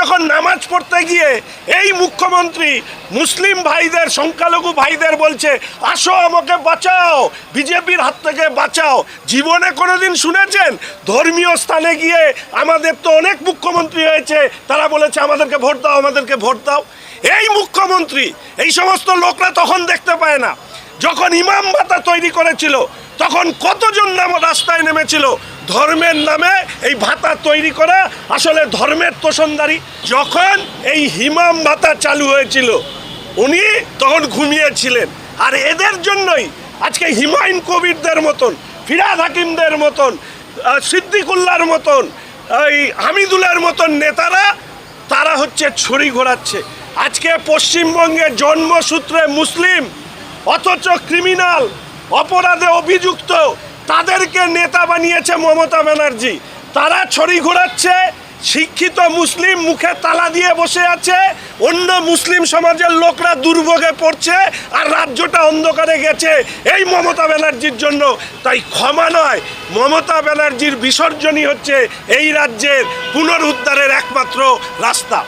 যখন নামাজ পড়তে গিয়ে এই মুখ্যমন্ত্রী মুসলিম ভাইদের, সংখ্যালঘু ভাইদের বলছে আসো আমাকে বাঁচাও, বিজেপির হাত থেকে বাঁচাও, জীবনে কোনোদিন শুনেছেন? ধর্মীয় স্থানে গিয়ে আমাদের তো অনেক মুখ্যমন্ত্রী হয়েছে, তারা বলেছে আমাদেরকে ভোট দাও, আমাদেরকে ভোট দাও। এই মুখ্যমন্ত্রী এই সমস্ত লোকরা তখন দেখতে পায় না। যখন ইমাম ভাতা তৈরি করেছিল তখন কতজন রাস্তায় নেমেছিল ধর্মের নামে এই ভাতা তৈরি করা আসলে ধর্মের তোষণদারি। যখন এই ইমাম ভাতা চালু হয়েছিল উনি তখন ঘুমিয়েছিলেন, আর এদের জন্যই আজকে হুমায়ুন কবিরদের মতন, ফিরহাদ হাকিমদের মতন, সিদ্দিকুল্লাহর মতন, এই হামিদুলের মতন নেতারা তারা হচ্ছে ছড়ি ঘোরাচ্ছে। আজকে পশ্চিমবঙ্গে জন্মসূত্রে মুসলিম অথচ ক্রিমিনাল, অপরাধে অভিযুক্ত, তাদেরকে নেতা বানিয়েছে মমতা ব্যানার্জি। তারা ছড়ি ঘোরাচ্ছে, শিক্ষিত মুসলিম মুখে তালা দিয়ে বসে আছে, অন্য মুসলিম সমাজের লোকরা দুর্ভোগে পড়ছে, আর রাজ্যটা অন্ধকারে গেছে এই মমতা ব্যানার্জির জন্য। তাই ক্ষমা নয়, মমতা ব্যানার্জির বিসর্জনই হচ্ছে এই রাজ্যের পুনরুদ্ধারের একমাত্র রাস্তা।